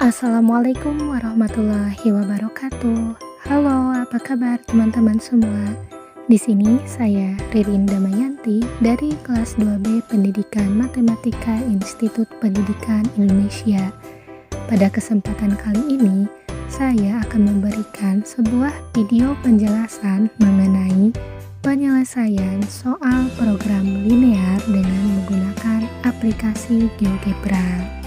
Assalamualaikum warahmatullahi wabarakatuh. Halo, apa kabar teman-teman semua? Di sini saya Ririn Damayanti dari kelas 2B Pendidikan Matematika Institut Pendidikan Indonesia. Pada kesempatan kali ini, saya akan memberikan sebuah video penjelasan mengenai penyelesaian soal program linear dengan menggunakan aplikasi GeoGebra.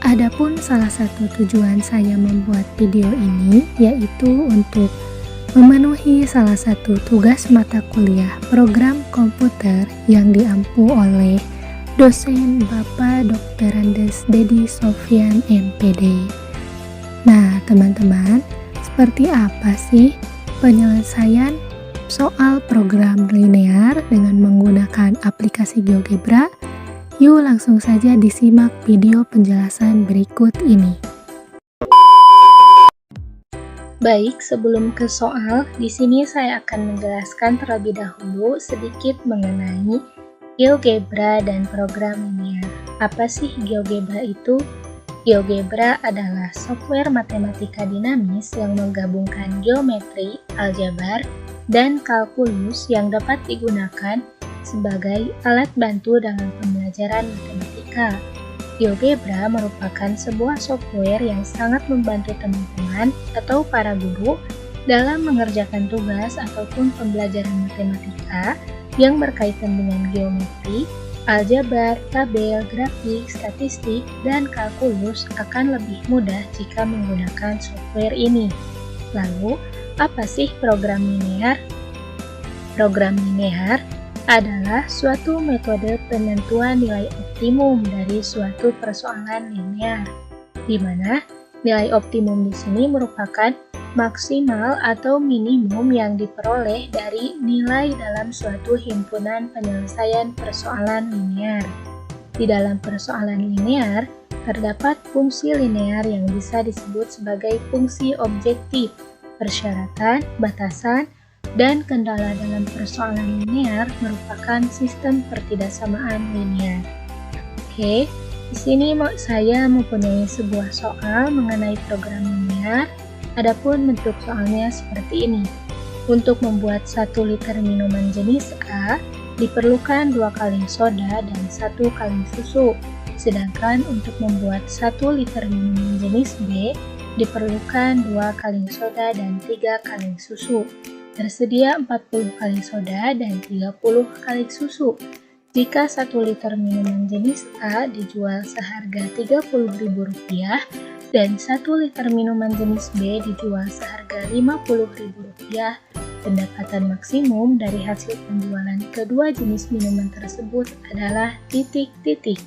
Adapun salah satu tujuan saya membuat video ini yaitu untuk memenuhi salah satu tugas mata kuliah program komputer yang diampu oleh dosen Bapak Dr. Andes Dedi Sofyan MPD. Nah teman-teman, seperti apa sih penyelesaian soal program linear dengan menggunakan aplikasi GeoGebra? Yuk langsung saja disimak video penjelasan berikut ini. Baik, sebelum ke soal, di sini saya akan menjelaskan terlebih dahulu sedikit mengenai GeoGebra dan program linear. Apa sih GeoGebra itu? GeoGebra adalah software matematika dinamis yang menggabungkan geometri, aljabar, dan kalkulus yang dapat digunakan sebagai alat bantu dalam pembelajaran matematika. GeoGebra merupakan sebuah software yang sangat membantu teman-teman atau para guru dalam mengerjakan tugas ataupun pembelajaran matematika yang berkaitan dengan geometri, aljabar, tabel, grafik, statistik, dan kalkulus akan lebih mudah jika menggunakan software ini. Lalu, apa sih program linear? Program linear adalah suatu metode penentuan nilai optimum dari suatu persoalan linear, di mana nilai optimum di sini merupakan maksimal atau minimum yang diperoleh dari nilai dalam suatu himpunan penyelesaian persoalan linear. Di dalam persoalan linear, terdapat fungsi linear yang bisa disebut sebagai fungsi objektif, persyaratan, batasan, dan kendala dalam persoalan linear merupakan sistem pertidaksamaan linear. Oke, di sini saya mempunyai sebuah soal mengenai program linear. Adapun bentuk soalnya seperti ini. Untuk membuat 1 liter minuman jenis A, diperlukan 2 kaleng soda dan 1 kaleng susu. Sedangkan untuk membuat 1 liter minuman jenis B, diperlukan 2 kaleng soda dan 3 kaleng susu. Tersedia 40 kaleng soda dan 30 kaleng susu. Jika 1 liter minuman jenis A dijual seharga Rp30.000 dan 1 liter minuman jenis B dijual seharga Rp50.000, pendapatan maksimum dari hasil penjualan kedua jenis minuman tersebut adalah titik-titik.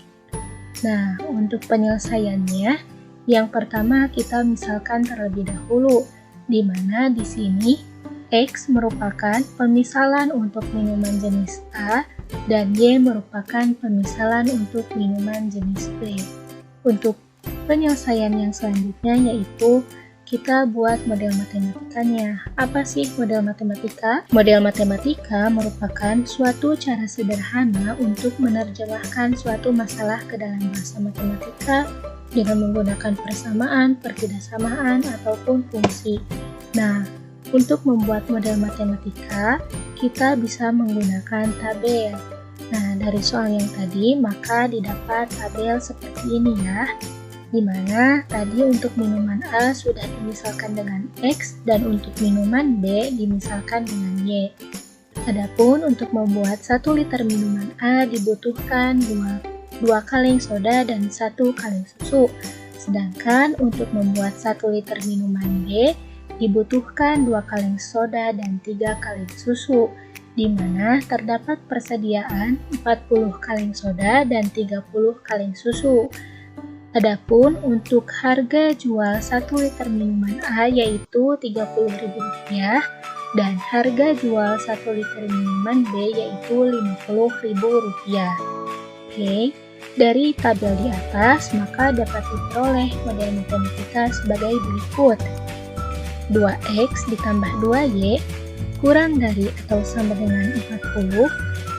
Nah, untuk penyelesaiannya, yang pertama kita misalkan terlebih dahulu, di mana di sini X merupakan pemisalan untuk minuman jenis A dan Y merupakan pemisalan untuk minuman jenis B. Untuk penyelesaian yang selanjutnya yaitu kita buat model matematikanya. Apa sih model matematika? Model matematika merupakan suatu cara sederhana untuk menerjemahkan suatu masalah ke dalam bahasa matematika dengan menggunakan persamaan, pertidaksamaan, ataupun fungsi. Nah, untuk membuat model matematika, kita bisa menggunakan tabel. Nah, dari soal yang tadi, maka didapat tabel seperti ini ya. Dimana tadi untuk minuman A sudah dimisalkan dengan X dan untuk minuman B dimisalkan dengan Y. Adapun untuk membuat 1 liter minuman A dibutuhkan 2 kaleng soda dan 1 kaleng susu. Sedangkan untuk membuat 1 liter minuman B dibutuhkan 2 kaleng soda dan 3 kaleng susu, di mana terdapat persediaan 40 kaleng soda dan 30 kaleng susu. Adapun untuk harga jual 1 liter minuman A yaitu Rp30.000 dan harga jual 1 liter minuman B yaitu Rp50.000. Oke, dari tabel di atas maka dapat diperoleh model matematika sebagai berikut. 2X ditambah 2Y kurang dari atau sama dengan 40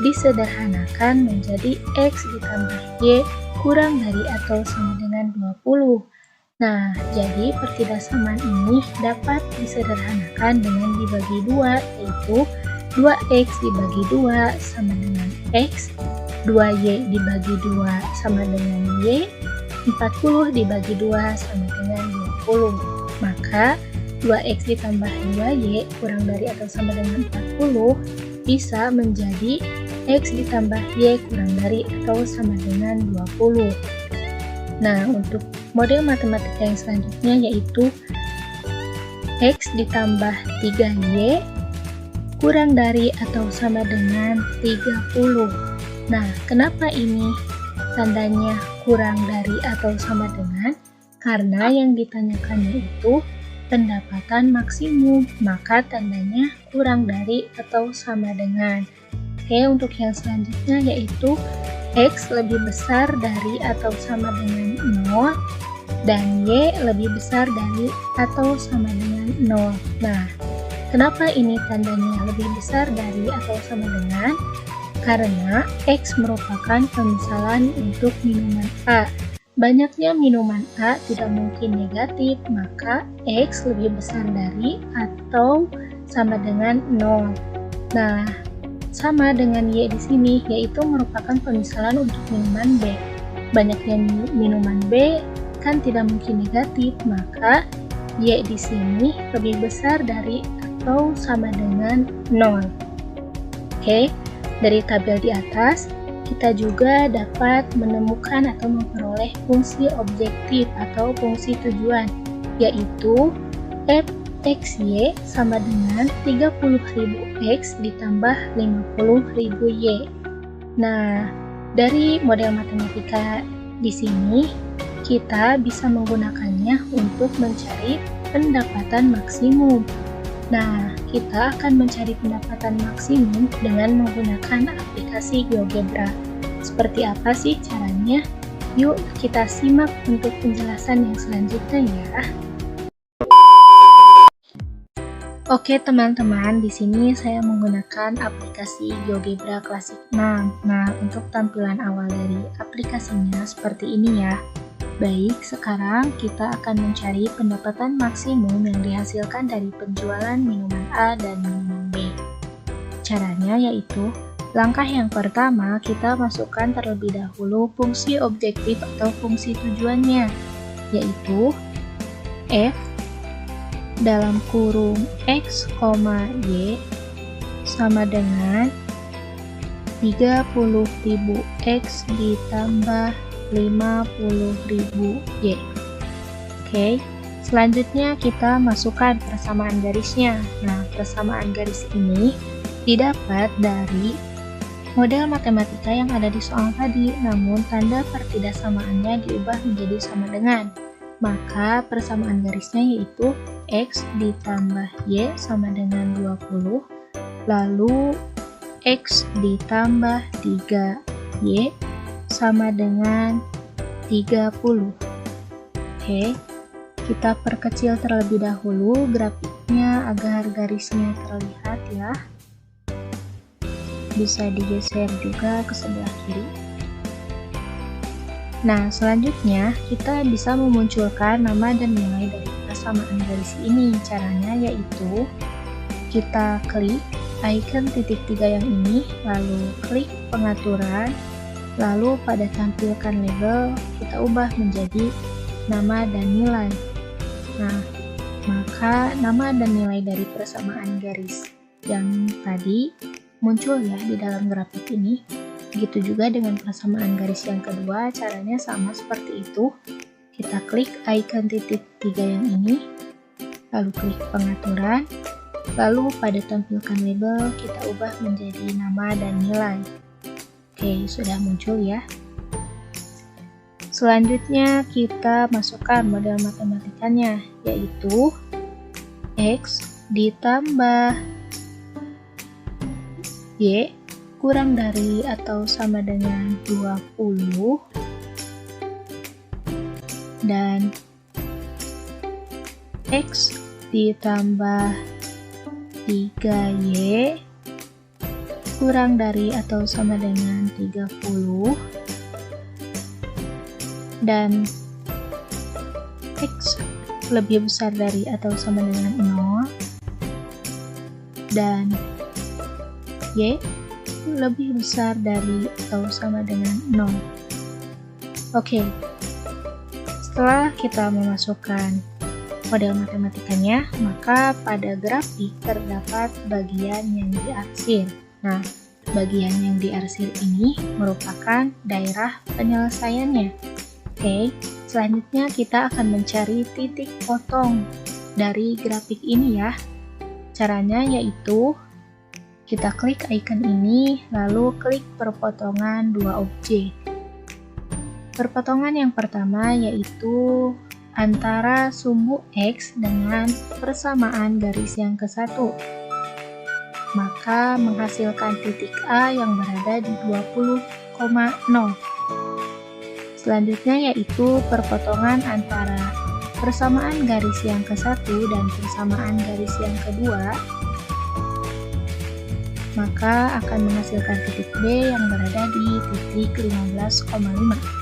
disederhanakan menjadi X ditambah Y kurang dari atau sama dengan 20. Nah, jadi pertidaksamaan ini dapat disederhanakan dengan dibagi 2, yaitu 2X dibagi 2 sama dengan X, 2Y dibagi 2 sama dengan Y, 40 dibagi 2 sama dengan 20. Maka 2X ditambah 2Y kurang dari atau sama dengan 40 bisa menjadi X ditambah Y kurang dari atau sama dengan 20. Nah, untuk model matematika yang selanjutnya yaitu X ditambah 3Y kurang dari atau sama dengan 30. Nah, kenapa ini tandanya kurang dari atau sama dengan? Karena yang ditanyakannya itu pendapatan maksimum, maka tandanya kurang dari atau sama dengan. Oke, untuk yang selanjutnya yaitu X lebih besar dari atau sama dengan 0 dan Y lebih besar dari atau sama dengan 0. Nah, kenapa ini tandanya lebih besar dari atau sama dengan? Karena X merupakan pemisalan untuk minuman A. Banyaknya minuman A tidak mungkin negatif, maka X lebih besar dari atau sama dengan 0. Nah, sama dengan Y di sini, yaitu merupakan pemisalan untuk minuman B. Banyaknya minuman B kan tidak mungkin negatif, maka Y di sini lebih besar dari atau sama dengan 0. Oke, dari tabel di atas, kita juga dapat menemukan atau memperoleh fungsi objektif atau fungsi tujuan, yaitu f(x(y) sama dengan 30.000 X ditambah 50.000 Y. Nah, dari model matematika di sini, kita bisa menggunakannya untuk mencari pendapatan maksimum. Nah, kita akan mencari pendapatan maksimum dengan menggunakan aplikasi GeoGebra. Seperti apa sih caranya? Yuk, kita simak untuk penjelasan yang selanjutnya ya. Oke teman-teman, di sini saya menggunakan aplikasi GeoGebra Classic 6. Nah, untuk tampilan awal dari aplikasinya seperti ini ya. Baik, sekarang kita akan mencari pendapatan maksimum yang dihasilkan dari penjualan minuman A dan minuman B. Caranya yaitu, langkah yang pertama kita masukkan terlebih dahulu fungsi objektif atau fungsi tujuannya, yaitu F dalam kurung X, Y sama dengan 30.000 X ditambah 50.000 Y. Oke, selanjutnya kita masukkan persamaan garisnya. Nah, persamaan garis ini didapat dari model matematika yang ada di soal tadi, namun tanda pertidaksamaannya diubah menjadi sama dengan. Maka persamaan garisnya yaitu X ditambah Y sama dengan 20, lalu X ditambah 3Y sama dengan 30. Oke, kita perkecil terlebih dahulu grafiknya agar garisnya terlihat ya. Bisa digeser juga ke sebelah kiri. Nah, selanjutnya kita bisa memunculkan nama dan nilai dari persamaan garis ini. Caranya yaitu kita klik icon titik 3 yang ini, lalu klik pengaturan, lalu pada tampilkan label kita ubah menjadi nama dan nilai. Nah, maka nama dan nilai dari persamaan garis yang tadi muncul ya di dalam grafik ini. Begitu juga dengan persamaan garis yang kedua, caranya sama seperti itu. Kita klik icon titik 3 yang ini, lalu klik pengaturan, lalu pada tampilkan label kita ubah menjadi nama dan nilai. Oke, sudah muncul ya. Selanjutnya kita masukkan model matematikanya, yaitu X ditambah Y kurang dari atau sama dengan 20 dan X ditambah 3Y kurang dari atau sama dengan 30 dan X lebih besar dari atau sama dengan 0 dan Y lebih besar dari atau sama dengan 0. Oke, setelah kita memasukkan model matematikanya, maka pada grafik terdapat bagian yang diarsir. Nah, bagian yang diarsir ini merupakan daerah penyelesaiannya. Oke, selanjutnya kita akan mencari titik potong dari grafik ini ya. Caranya yaitu kita klik icon ini, lalu klik perpotongan dua objek. Perpotongan yang pertama yaitu antara sumbu X dengan persamaan garis yang ke-1. Maka menghasilkan titik A yang berada di 20,0. Selanjutnya yaitu perpotongan antara persamaan garis yang ke-1 dan persamaan garis yang kedua, maka akan menghasilkan titik B yang berada di titik 15,5.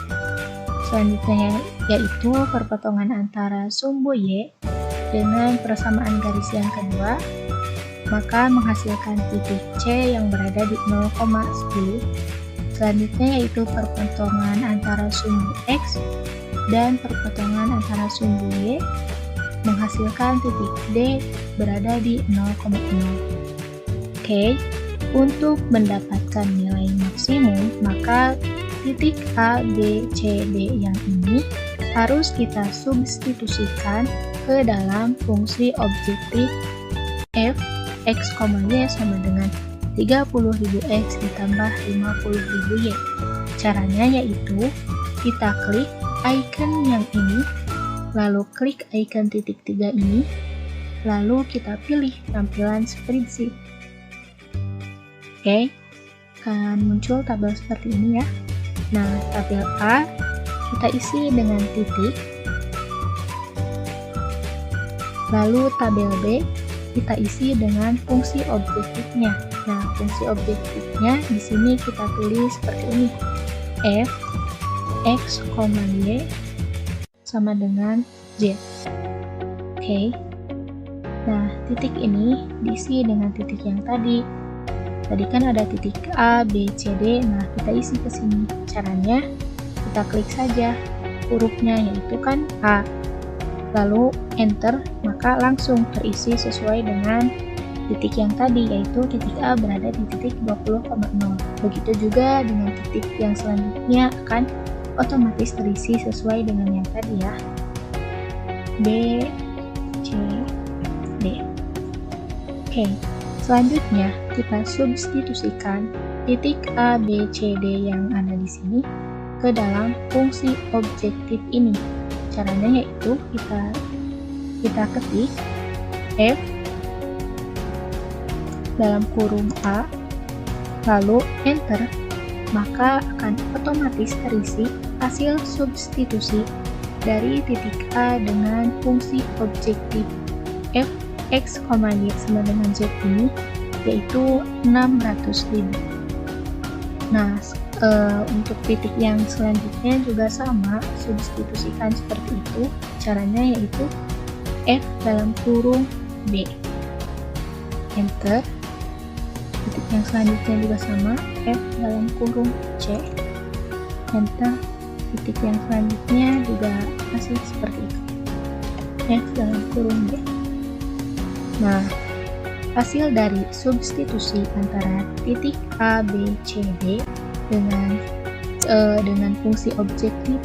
Selanjutnya yaitu perpotongan antara sumbu Y dengan persamaan garis yang kedua, maka menghasilkan titik C yang berada di 0,10. Selanjutnya yaitu perpotongan antara sumbu X dan perpotongan antara sumbu Y, menghasilkan titik D berada di 0,0. Oke, untuk mendapatkan nilai maksimum, maka titik A, B, C, D yang ini harus kita substitusikan ke dalam fungsi objektif f x, y sama dengan 30.000 x ditambah 50.000 y. Caranya yaitu kita klik icon yang ini, lalu klik icon titik 3 ini, lalu kita pilih tampilan spreadsheet. Oke, akan muncul tabel seperti ini ya. Nah, tabel A kita isi dengan titik, lalu tabel B kita isi dengan fungsi objektifnya. Nah, fungsi objektifnya di sini kita tulis seperti ini, f x, y sama dengan z. Oke. Nah, titik ini diisi dengan titik yang tadi. Tadi kan ada titik A, B, C, D. Nah, kita isi ke sini. Caranya kita klik saja hurufnya, yaitu kan A. Lalu enter, maka langsung terisi sesuai dengan titik yang tadi, yaitu titik A berada di titik 20,0. Begitu juga dengan titik yang selanjutnya akan otomatis terisi sesuai dengan yang tadi ya. B, C, D. Oke. Selanjutnya, kita substitusikan titik A, B, C, D yang ada di sini ke dalam fungsi objektif ini. Caranya yaitu kita ketik F dalam kurung A, lalu enter, maka akan otomatis terisi hasil substitusi dari titik A dengan fungsi objektif F x, y sama dengan z ini, yaitu 600.000. Nah, untuk titik yang selanjutnya juga sama, substitusikan seperti itu. Caranya yaitu f dalam kurung b, enter. Titik yang selanjutnya juga sama, f dalam kurung c, enter. Titik yang selanjutnya juga masih seperti itu, f dalam kurung b. Nah, hasil dari substitusi antara titik A, B, C, D dengan fungsi objektif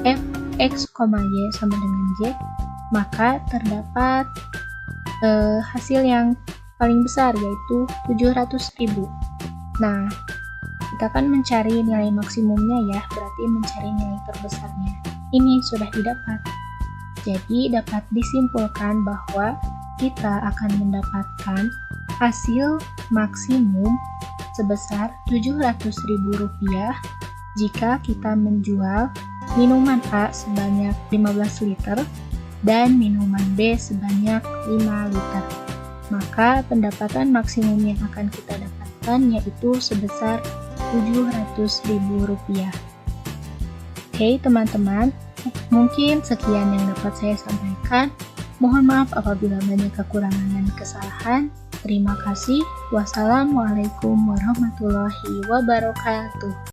f x, y sama dengan z, maka terdapat hasil yang paling besar, yaitu 700.000. Nah, kita akan mencari nilai maksimumnya ya, berarti mencari nilai terbesarnya. Ini sudah didapat. Jadi dapat disimpulkan bahwa kita akan mendapatkan hasil maksimum sebesar Rp700.000 jika kita menjual minuman A sebanyak 15 liter dan minuman B sebanyak 5 liter. maka pendapatan maksimum yang akan kita dapatkan yaitu sebesar Rp700.000. Oke teman-teman, mungkin sekian yang dapat saya sampaikan. Mohon maaf apabila banyak kekurangan dan kesalahan. Terima kasih. Wassalamualaikum warahmatullahi wabarakatuh.